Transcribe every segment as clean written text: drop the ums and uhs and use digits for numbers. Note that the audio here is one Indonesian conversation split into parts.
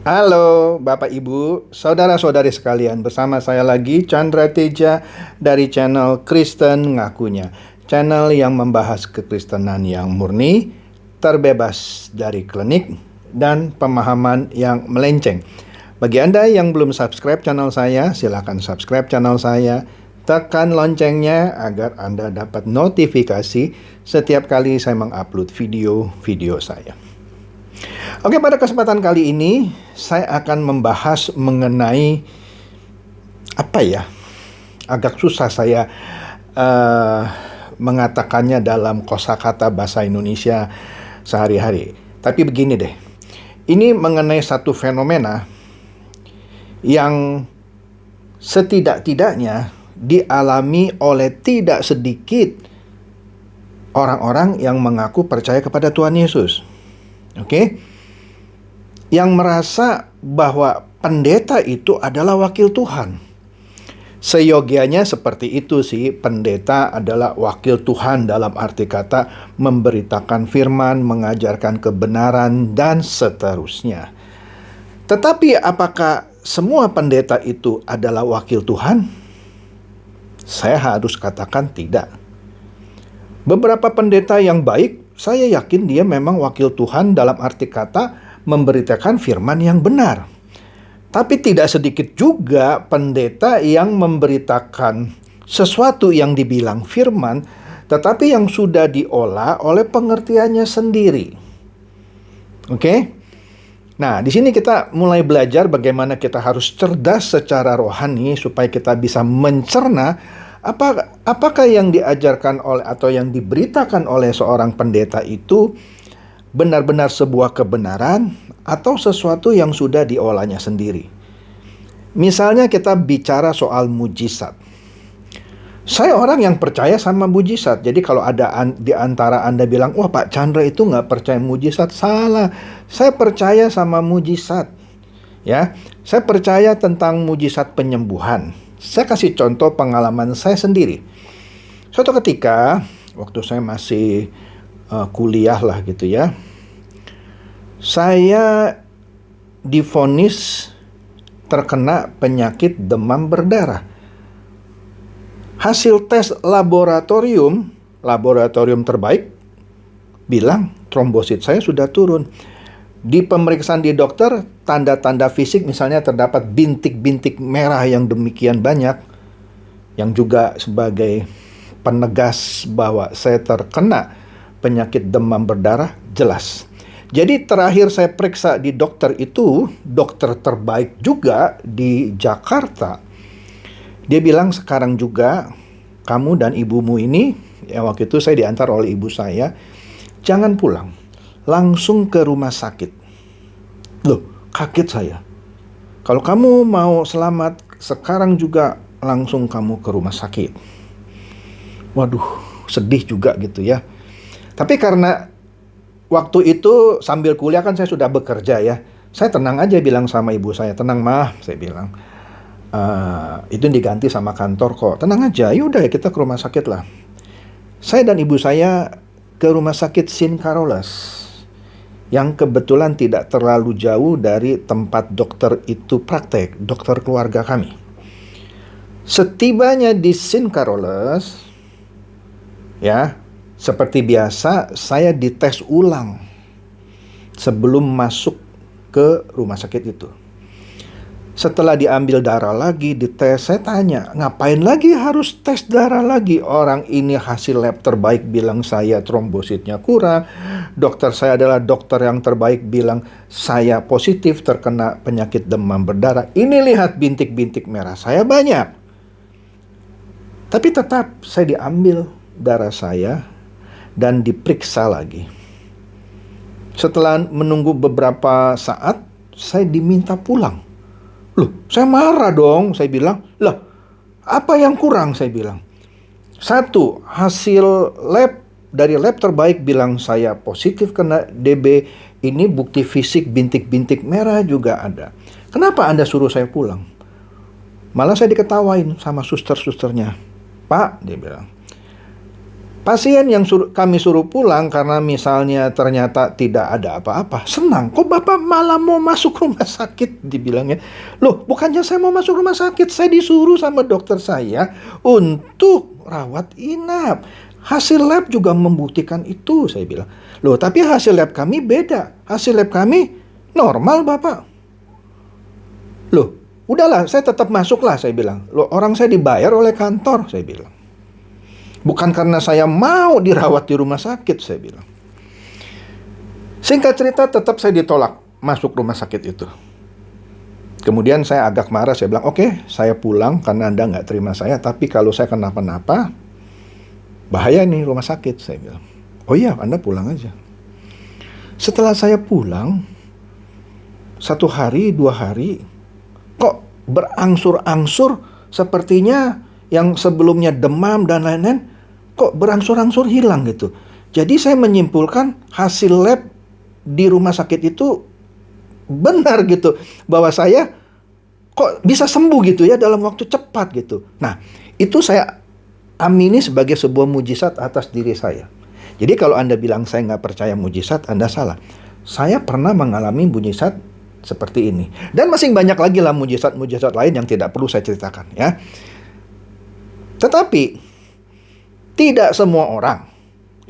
Halo Bapak Ibu, saudara-saudari sekalian, bersama saya lagi Chandra Teja dari channel Kristen Ngakunya. Channel yang membahas kekristenan yang murni, terbebas dari klinik, dan pemahaman yang melenceng. Bagi Anda yang belum subscribe channel saya, silakan subscribe channel saya. Tekan loncengnya agar Anda dapat notifikasi setiap kali saya mengupload video-video saya. Oke, pada kesempatan kali ini saya akan membahas mengenai agak susah saya mengatakannya dalam kosakata bahasa Indonesia sehari-hari. Tapi begini deh, ini mengenai satu fenomena yang setidak-tidaknya dialami oleh tidak sedikit orang-orang yang mengaku percaya kepada Tuhan Yesus. Oke? Yang merasa bahwa pendeta itu adalah wakil Tuhan. Seyogianya seperti itu sih, pendeta adalah wakil Tuhan dalam arti kata memberitakan firman, mengajarkan kebenaran, dan seterusnya. Tetapi apakah semua pendeta itu adalah wakil Tuhan? Saya harus katakan tidak. Beberapa pendeta yang baik, saya yakin dia memang wakil Tuhan dalam arti kata memberitakan firman yang benar. Tapi tidak sedikit juga pendeta yang memberitakan sesuatu yang dibilang firman, tetapi yang sudah diolah oleh pengertiannya sendiri. Oke? Nah, di sini kita mulai belajar bagaimana kita harus cerdas secara rohani supaya kita bisa mencerna apakah yang diajarkan oleh atau yang diberitakan oleh seorang pendeta itu benar-benar sebuah kebenaran atau sesuatu yang sudah diolahnya sendiri. Misalnya kita bicara soal mujizat. Saya orang yang percaya sama mujizat. Jadi kalau ada di antara Anda bilang, wah Pak Chandra itu nggak percaya mujizat, salah. Saya percaya sama mujizat. Ya, saya percaya tentang mujizat penyembuhan. Saya kasih contoh pengalaman saya sendiri. Suatu ketika, waktu saya masih kuliah lah gitu ya, saya divonis terkena penyakit demam berdarah. Hasil tes laboratorium terbaik bilang trombosit saya sudah turun. Di pemeriksaan di dokter, tanda-tanda fisik misalnya terdapat bintik-bintik merah yang demikian banyak, yang juga sebagai penegas bahwa saya terkena penyakit demam berdarah, jelas. Jadi terakhir saya periksa di dokter itu, dokter terbaik juga di Jakarta. Dia bilang sekarang juga kamu dan ibumu ini, ya waktu itu saya diantar oleh ibu saya, jangan pulang, langsung ke rumah sakit. Loh, kaget saya. Kalau kamu mau selamat, sekarang juga langsung kamu ke rumah sakit. Waduh, sedih juga gitu ya. Tapi karena waktu itu sambil kuliah kan saya sudah bekerja ya. Saya tenang aja bilang sama ibu saya, tenang mah, saya bilang. Itu diganti sama kantor kok. Tenang aja, yaudah ya kita ke rumah sakit lah. Saya dan ibu saya ke rumah sakit St. Carolus, yang kebetulan tidak terlalu jauh dari tempat dokter itu praktek, dokter keluarga kami. Setibanya di St. Carolus, ya, seperti biasa saya dites ulang sebelum masuk ke rumah sakit itu. Setelah diambil darah lagi, dites, saya tanya, ngapain lagi harus tes darah lagi? Orang ini hasil lab terbaik bilang saya trombositnya kurang. Dokter saya adalah dokter yang terbaik bilang saya positif terkena penyakit demam berdarah. Ini lihat bintik-bintik merah saya banyak. Tapi tetap saya diambil darah saya dan diperiksa lagi. Setelah menunggu beberapa saat, saya diminta pulang. Loh, saya marah dong, saya bilang. Lah, apa yang kurang, saya bilang. Satu, hasil dari lab terbaik bilang saya positif kena DB. Ini bukti fisik bintik-bintik merah juga ada. Kenapa Anda suruh saya pulang? Malah saya diketawain sama suster-susternya. Pak, dia bilang, Pasien yang kami suruh pulang karena misalnya ternyata tidak ada apa-apa, senang. Kok Bapak malah mau masuk rumah sakit? Dibilangnya, loh bukannya saya mau masuk rumah sakit, saya disuruh sama dokter saya untuk rawat inap. Hasil lab juga membuktikan itu, saya bilang. Loh tapi hasil lab kami beda, hasil lab kami normal Bapak. Loh udahlah saya tetap masuklah, saya bilang. Loh orang saya dibayar oleh kantor, saya bilang. Bukan karena saya mau dirawat di rumah sakit, saya bilang. Singkat cerita, tetap saya ditolak masuk rumah sakit itu. Kemudian saya agak marah, saya bilang, oke, saya pulang karena Anda nggak terima saya, tapi kalau saya kenapa-napa, bahaya nih rumah sakit, saya bilang. Oh iya, Anda pulang aja. Setelah saya pulang, 1 hari, 2 hari, kok berangsur-angsur sepertinya yang sebelumnya demam dan lain-lain, kok berangsur-angsur hilang gitu. Jadi saya menyimpulkan hasil lab di rumah sakit itu benar gitu, bahwa saya kok bisa sembuh gitu ya dalam waktu cepat gitu. Nah, itu saya amini sebagai sebuah mujizat atas diri saya. Jadi kalau Anda bilang saya nggak percaya mujizat, Anda salah. Saya pernah mengalami mujizat seperti ini. Dan masih banyak lagi lah mujizat-mujizat lain yang tidak perlu saya ceritakan ya. Tetapi tidak semua orang.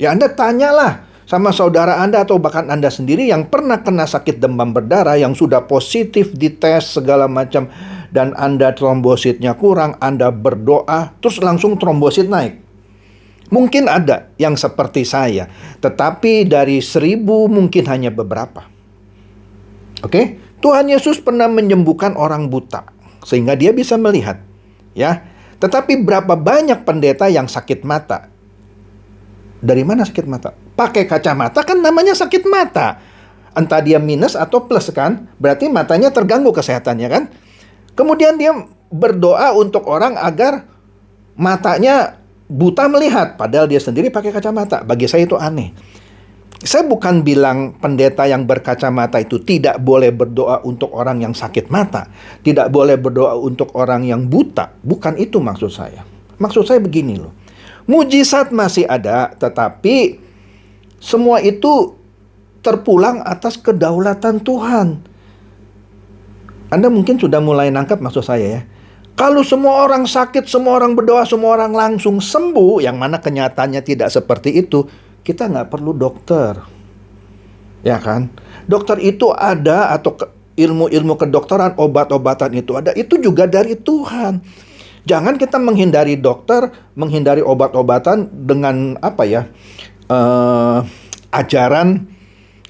Ya Anda tanyalah sama saudara Anda atau bahkan Anda sendiri yang pernah kena sakit demam berdarah, yang sudah positif dites segala macam, dan Anda trombositnya kurang, Anda berdoa, terus langsung trombosit naik. Mungkin ada yang seperti saya, tetapi dari 1000 mungkin hanya beberapa. Oke? Tuhan Yesus pernah menyembuhkan orang buta, sehingga dia bisa melihat. Ya. Tetapi berapa banyak pendeta yang sakit mata? Dari mana sakit mata? Pakai kacamata kan namanya sakit mata. Entah dia minus atau plus kan? Berarti matanya terganggu kesehatannya kan? Kemudian dia berdoa untuk orang agar matanya buta melihat. Padahal dia sendiri pakai kacamata. Bagi saya itu aneh. Saya bukan bilang pendeta yang berkacamata itu tidak boleh berdoa untuk orang yang sakit mata. Tidak boleh berdoa untuk orang yang buta. Bukan itu maksud saya. Maksud saya begini loh. Mujizat masih ada, tetapi semua itu terpulang atas kedaulatan Tuhan. Anda mungkin sudah mulai nangkap maksud saya ya. Kalau semua orang sakit, semua orang berdoa, semua orang langsung sembuh, yang mana kenyataannya tidak seperti itu, kita nggak perlu dokter, ya kan? Dokter itu ada, atau ilmu-ilmu kedokteran, obat-obatan itu ada, itu juga dari Tuhan. Jangan kita menghindari dokter, menghindari obat-obatan dengan ajaran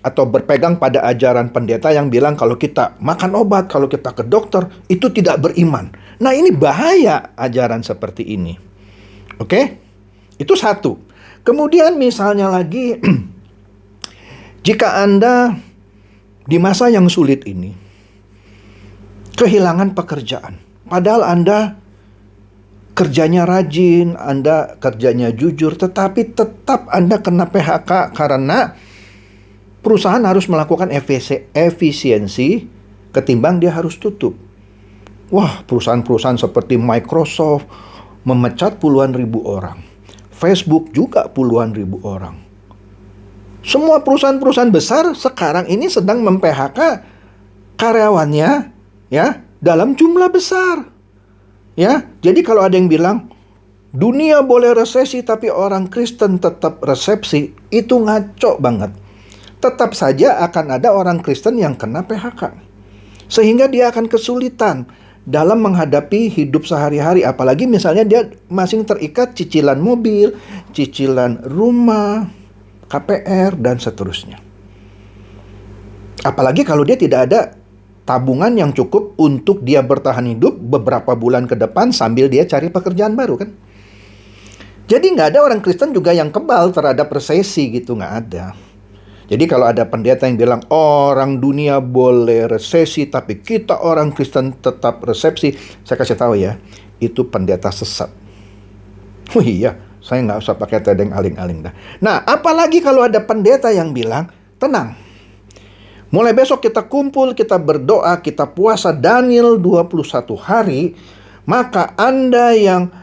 atau berpegang pada ajaran pendeta yang bilang kalau kita makan obat, kalau kita ke dokter, itu tidak beriman. Nah ini bahaya ajaran seperti ini. Oke? Itu satu. Kemudian misalnya lagi, jika Anda di masa yang sulit ini, kehilangan pekerjaan. Padahal Anda kerjanya rajin, Anda kerjanya jujur, tetapi tetap Anda kena PHK karena perusahaan harus melakukan efisiensi ketimbang dia harus tutup. Wah, perusahaan-perusahaan seperti Microsoft memecat puluhan ribu orang. Facebook juga puluhan ribu orang. Semua perusahaan-perusahaan besar sekarang ini sedang mem-PHK karyawannya ya dalam jumlah besar. Ya, jadi kalau ada yang bilang dunia boleh resesi tapi orang Kristen tetap resepsi, itu ngaco banget. Tetap saja akan ada orang Kristen yang kena PHK. Sehingga dia akan kesulitan dalam menghadapi hidup sehari-hari. Apalagi misalnya dia masih terikat cicilan mobil, cicilan rumah, KPR, dan seterusnya. Apalagi kalau dia tidak ada tabungan yang cukup untuk dia bertahan hidup beberapa bulan ke depan sambil dia cari pekerjaan baru kan. Jadi nggak ada orang Kristen juga yang kebal terhadap resesi gitu, nggak ada. Jadi kalau ada pendeta yang bilang orang dunia boleh resesi tapi kita orang Kristen tetap resepsi, saya kasih tahu ya, itu pendeta sesat. Oh iya, saya nggak usah pakai tedeng aling-aling dah. Nah, apalagi kalau ada pendeta yang bilang, tenang, mulai besok kita kumpul, kita berdoa, kita puasa Daniel 21 hari, maka Anda yang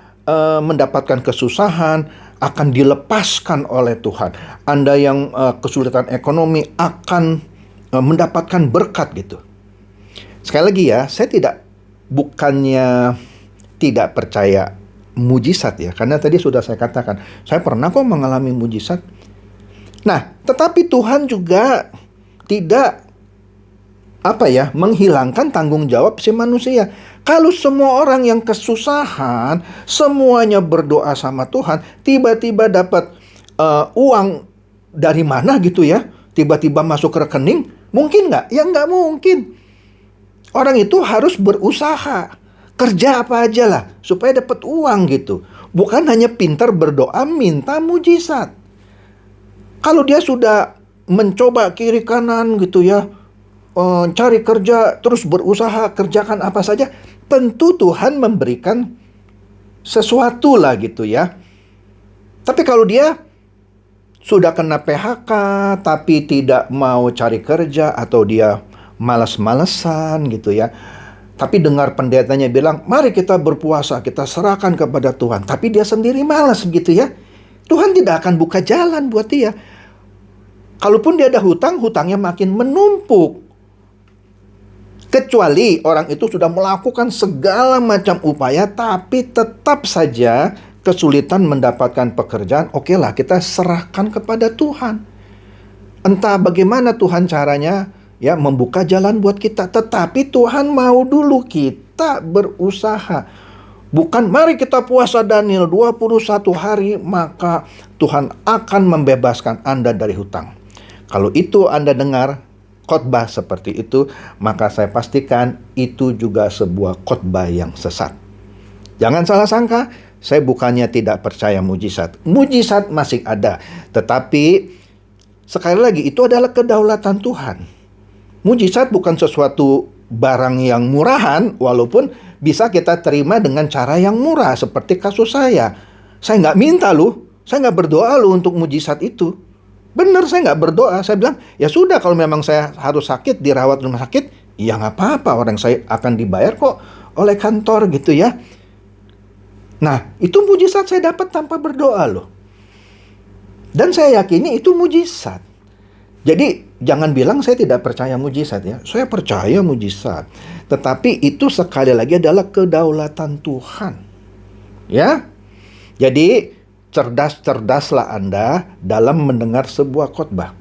mendapatkan kesusahan, akan dilepaskan oleh Tuhan. Anda yang kesulitan ekonomi akan mendapatkan berkat gitu. Sekali lagi ya, saya bukannya tidak percaya mujizat ya, karena tadi sudah saya katakan, saya pernah kok mengalami mujizat. Nah, tetapi Tuhan juga tidak menghilangkan tanggung jawab si manusia. Kalau semua orang yang kesusahan, semuanya berdoa sama Tuhan, tiba-tiba dapat uang dari mana gitu ya, tiba-tiba masuk ke rekening, mungkin nggak? Ya nggak mungkin. Orang itu harus berusaha, kerja apa aja lah, supaya dapat uang gitu. Bukan hanya pintar berdoa minta mujizat. Kalau dia sudah mencoba kiri kanan gitu ya, cari kerja, terus berusaha, kerjakan apa saja, tentu Tuhan memberikan sesuatu lah gitu ya. Tapi kalau dia sudah kena PHK, tapi tidak mau cari kerja, atau dia malas-malesan gitu ya, tapi dengar pendetanya bilang, mari kita berpuasa, kita serahkan kepada Tuhan, tapi dia sendiri malas gitu ya, Tuhan tidak akan buka jalan buat dia. Kalaupun dia ada hutang, hutangnya makin menumpuk. Kecuali orang itu sudah melakukan segala macam upaya, tapi tetap saja kesulitan mendapatkan pekerjaan. Oke lah, kita serahkan kepada Tuhan. Entah bagaimana Tuhan caranya ya membuka jalan buat kita, tetapi Tuhan mau dulu kita berusaha. Bukan mari kita puasa Daniel 21 hari maka Tuhan akan membebaskan Anda dari hutang. Kalau itu Anda dengar khotbah seperti itu, maka saya pastikan itu juga sebuah khotbah yang sesat. Jangan salah sangka, saya bukannya tidak percaya mujizat. Mujizat masih ada, tetapi sekali lagi itu adalah kedaulatan Tuhan. Mujizat bukan sesuatu barang yang murahan, walaupun bisa kita terima dengan cara yang murah, seperti kasus saya. Saya nggak minta loh, saya nggak berdoa loh untuk mujizat itu. Benar, saya nggak berdoa. Saya bilang, ya sudah, kalau memang saya harus sakit, dirawat rumah sakit, ya nggak apa-apa, orang saya akan dibayar kok oleh kantor gitu ya. Nah, itu mujizat saya dapat tanpa berdoa loh. Dan saya yakini itu mujizat. Jadi jangan bilang saya tidak percaya mujizat ya. Saya percaya mujizat. Tetapi itu sekali lagi adalah kedaulatan Tuhan. Ya. Jadi cerdas-cerdaslah Anda dalam mendengar sebuah khotbah.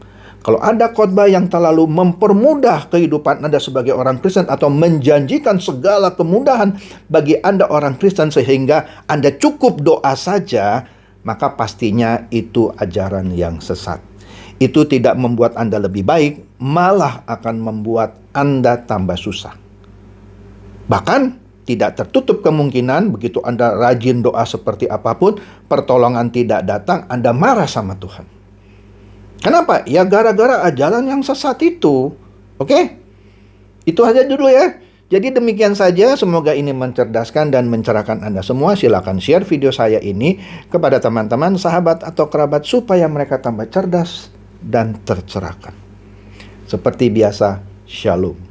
Kalau ada khotbah yang terlalu mempermudah kehidupan Anda sebagai orang Kristen atau menjanjikan segala kemudahan bagi Anda orang Kristen sehingga Anda cukup doa saja, maka pastinya itu ajaran yang sesat. Itu tidak membuat Anda lebih baik, malah akan membuat Anda tambah susah. Bahkan tidak tertutup kemungkinan begitu Anda rajin doa seperti apapun, pertolongan tidak datang, Anda marah sama Tuhan. Kenapa? Ya gara-gara ajaran yang sesat itu. Oke? Itu aja dulu ya. Jadi demikian saja, semoga ini mencerdaskan dan mencerahkan Anda semua. Silakan share video saya ini kepada teman-teman, sahabat, atau kerabat supaya mereka tambah cerdas dan tercerahkan. Seperti biasa, Shalom.